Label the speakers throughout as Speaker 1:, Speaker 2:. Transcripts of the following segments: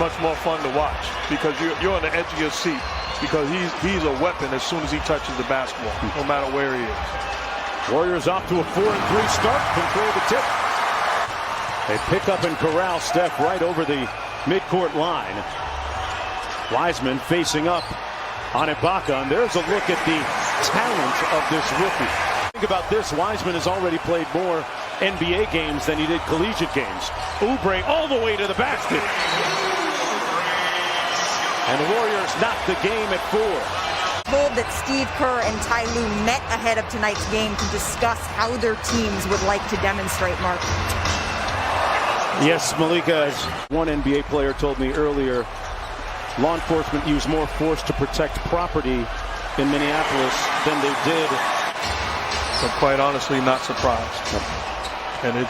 Speaker 1: much more fun to watch because you're on the edge of your seat because he's a weapon as soon as he touches the basketball, no matter where he is.
Speaker 2: Warriors off to a 4-3 start. Control the tip. They pick up and corral Steph right over the midcourt line. Wiseman facing up on Ibaka, and there's a look at the talent of this rookie. Think about this, Wiseman has already played more NBA games than he did collegiate games. Oubre all the way to the basket. And the Warriors knock the game at 4.
Speaker 3: Told that Steve Kerr and Ty Lue met ahead of tonight's game to discuss how their teams would like to demonstrate, Mark.
Speaker 2: Yes, Malika, as one NBA player told me earlier, law enforcement used more force to protect property in Minneapolis than they did.
Speaker 1: But quite honestly, not surprised. And there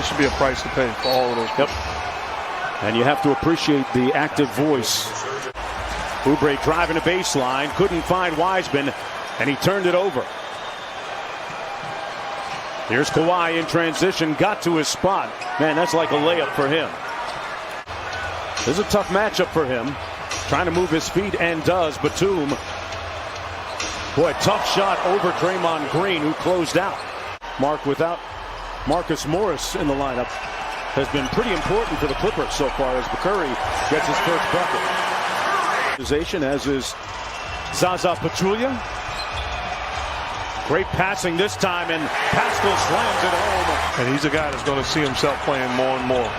Speaker 1: should be a price to pay for all of those people.
Speaker 2: And you have to appreciate the active voice. Oubre driving a baseline, couldn't find Wiseman, and he turned it over. Here's Kawhi in transition, got to his spot. Man, that's like a layup for him. This is a tough matchup for him. Trying to move his feet and does. Batum. Boy, tough shot over Draymond Green, who closed out. Mark, without Marcus Morris in the lineup, has been pretty important for the Clippers so far as Curry gets his first bucket. As is Zaza Pachulia. Great passing this time, and Pascal slams it home.
Speaker 1: And he's a guy that's going to see himself playing more and more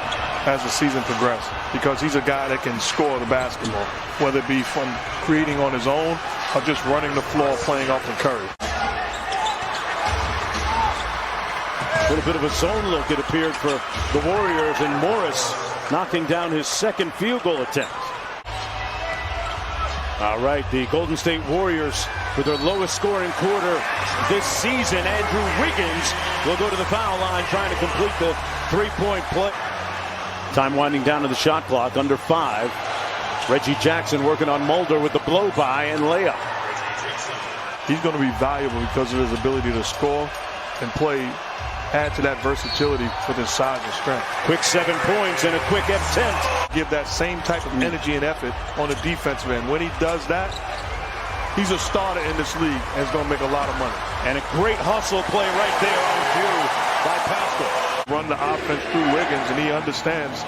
Speaker 1: as the season progresses because he's a guy that can score the basketball, whether it be from creating on his own or just running the floor playing off of Curry.
Speaker 2: A little bit of a zone look, it appeared, for the Warriors, and Morris knocking down his second field goal attempt. All right, the Golden State Warriors with their lowest scoring quarter this season. Andrew Wiggins will go to the foul line trying to complete the three-point play. Time winding down to the shot clock, under 5. Reggie Jackson working on Mulder with the blow-by and layup.
Speaker 1: He's going to be valuable because of his ability to score and play, add to that versatility with his size and strength.
Speaker 2: Quick 7 points and a quick attempt.
Speaker 1: Give that same type of energy and effort on the defensive end. When he does that, he's a starter in this league and is going to make a lot of money.
Speaker 2: And a great hustle play right there on cue by Pascal.
Speaker 1: Run the offense through Wiggins, and he understands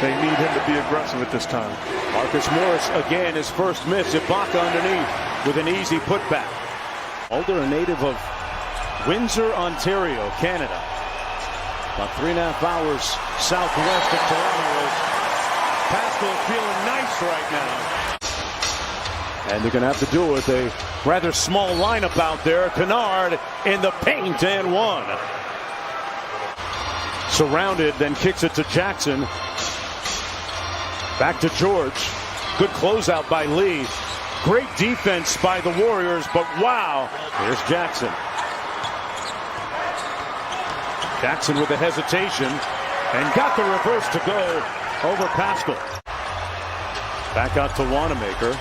Speaker 1: they need him to be aggressive at this time.
Speaker 2: Marcus Morris again, his first miss. Ibaka underneath with an easy putback. Mulder, a native of Windsor, Ontario, Canada. About 3.5 hours southwest of Toronto. Pascal feeling nice right now. And they're going to have to do it with a rather small lineup out there. Kennard in the paint and one. Surrounded, then kicks it to Jackson. Back to George. Good closeout by Lee. Great defense by the Warriors, but wow. Here's Jackson. Jackson with a hesitation and got the reverse to go over Pascal. Back out to Wanamaker.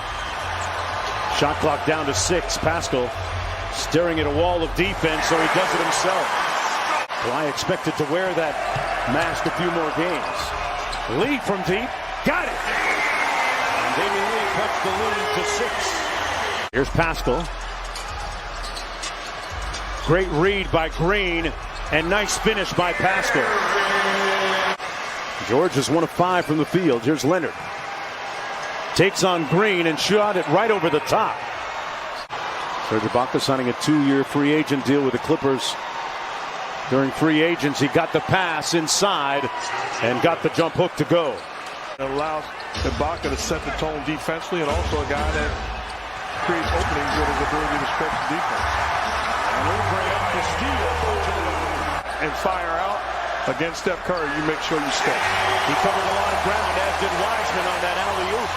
Speaker 2: Shot clock down to 6. Pascal staring at a wall of defense, so he does it himself. Well, I expected to wear that mask a few more games. Lee from deep. Got it. And Damian Lee cuts the lead to 6. Here's Pascal. Great read by Green. And nice finish by Pascal. George is 1 of 5 from the field. Here's Leonard. Takes on Green and shot it right over the top. Serge Ibaka signing a 2-year free agent deal with the Clippers. During free agency, got the pass inside and got the jump hook to go.
Speaker 1: It allows Ibaka to set the tone defensively, and also a guy that creates openings with his ability to stretch the defense.
Speaker 2: And Oubre up to steal.
Speaker 1: And fire out against Steph Curry, you make sure you stay.
Speaker 2: He covered a lot of ground, as did Wiseman on that alley-oop.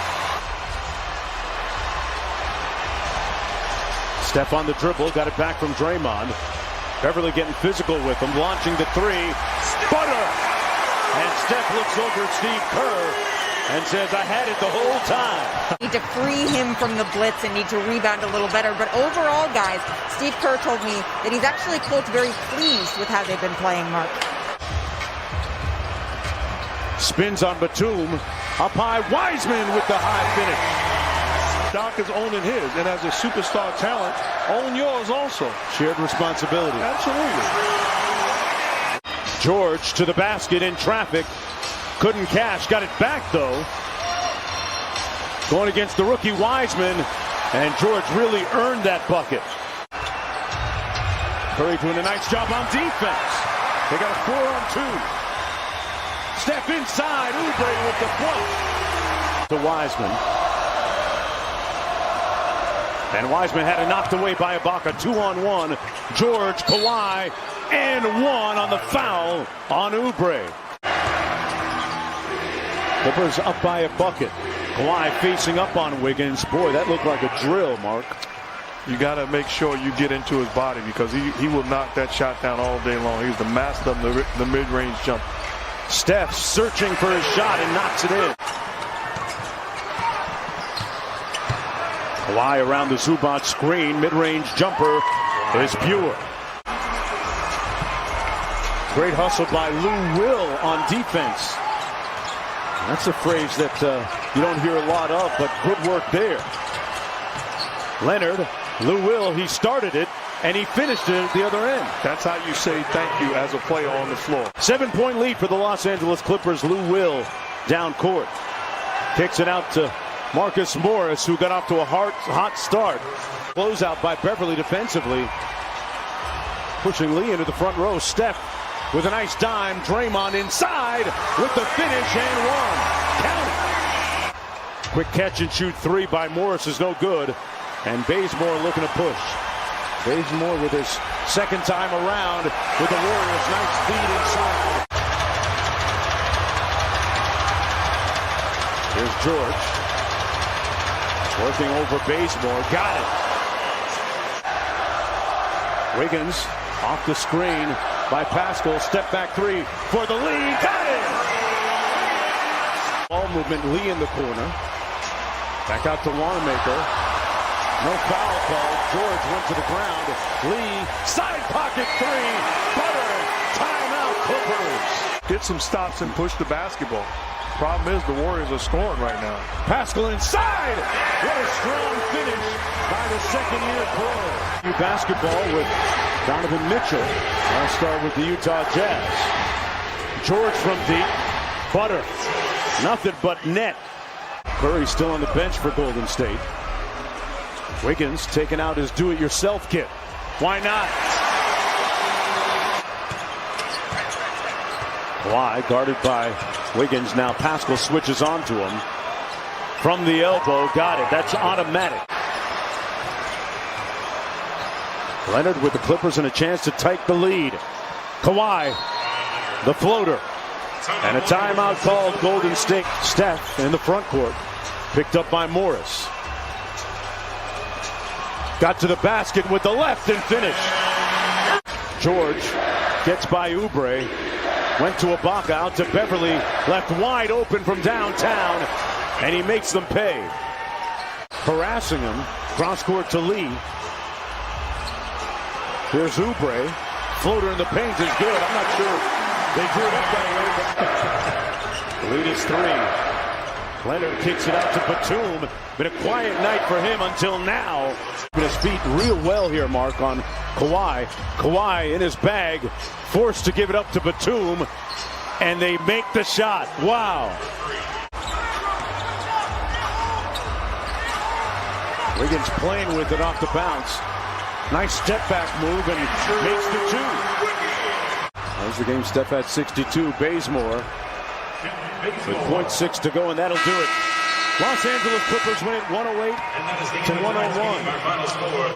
Speaker 2: Steph on the dribble, got it back from Draymond. Beverly getting physical with him, launching the 3. Butter! And Steph looks over at Steve Kerr and says, I had it the whole time.
Speaker 3: Need to free him from the blitz and need to rebound a little better. But overall, guys, Steve Kerr told me that he's actually, quote, very pleased with how they've been playing, Mark.
Speaker 2: Spins on Batum. Up high, Wiseman with the high finish.
Speaker 1: Doc is owning his, and as a superstar talent, own yours also.
Speaker 2: Shared responsibility.
Speaker 1: Absolutely.
Speaker 2: George to the basket in traffic. Couldn't cash. Got it back, though. Going against the rookie Wiseman. And George really earned that bucket. Curry doing a nice job on defense. They got a 4-on-2. Step inside, Oubre with the flush to Wiseman. And Wiseman had it knocked away by Ibaka. 2-on-1. George, Kawhi, and one on the foul on Oubre. Clippers up by a bucket. Kawhi facing up on Wiggins. Boy, that looked like a drill, Mark.
Speaker 1: You got to make sure you get into his body because he will knock that shot down all day long. He's the master of the mid-range jump.
Speaker 2: Steph searching for his shot and knocks it in. Kawhi around the Zubac screen. Mid-range jumper is pure. Great hustle by Lou Will on defense. That's a phrase that you don't hear a lot of, but good work there. Leonard, Lou Will, he started it, and he finished it at the other end.
Speaker 1: That's how you say thank you as a player on the floor.
Speaker 2: 7-point lead for the Los Angeles Clippers. Lou Will down court. Kicks it out to Marcus Morris, who got off to a hot start. Closeout by Beverly defensively. Pushing Lee into the front row. Steph with a nice dime. Draymond inside with the finish and one. Count it. Quick catch and shoot three by Morris is no good. And Bazemore looking to push. Bazemore with his second time around with the Warriors. Nice feed inside. Here's George. Working over Bazemore. Got it. Wiggins off the screen by Pascal. Step back three for the lead. Got it. Ball movement. Lee in the corner. Back out to Wanamaker. No foul called. George went to the ground. Lee, side pocket three. Butter. Timeout Clippers.
Speaker 1: Get some stops and push the basketball. Problem is the Warriors are scoring right now.
Speaker 2: Pascal inside. What a strong finish by the second-year pro. New basketball with Donovan Mitchell. I'll start with the Utah Jazz. George from deep. Butter. Nothing but net. Curry still on the bench for Golden State. Wiggins taking out his do-it-yourself kit. Why not? Kawhi guarded by Wiggins. Now Pascal switches on to him. From the elbow. Got it. That's automatic. Leonard with the Clippers and a chance to take the lead. Kawhi. The floater. And a timeout called Golden State. Steph in the front court. Picked up by Morris. Got to the basket with the left and finished. George gets by Oubre. Went to Ibaka, out to Beverly. Left wide open from downtown. And he makes them pay. Harassing him. Cross court to Lee. Here's Oubre. Floater in the paint is good. I'm not sure they drew it up that way. But the lead is three. Leonard kicks it out to Batum. Been a quiet night for him until now. His feet real well here, Mark, on Kawhi. Kawhi in his bag, forced to give it up to Batum, and they make the shot. Wow. Wiggins playing with it off the bounce. Nice step back move, and makes the two. As the game, Steph had 62. Bazemore with 0.6 to go, and that'll do it. Los Angeles Clippers win it 108-101.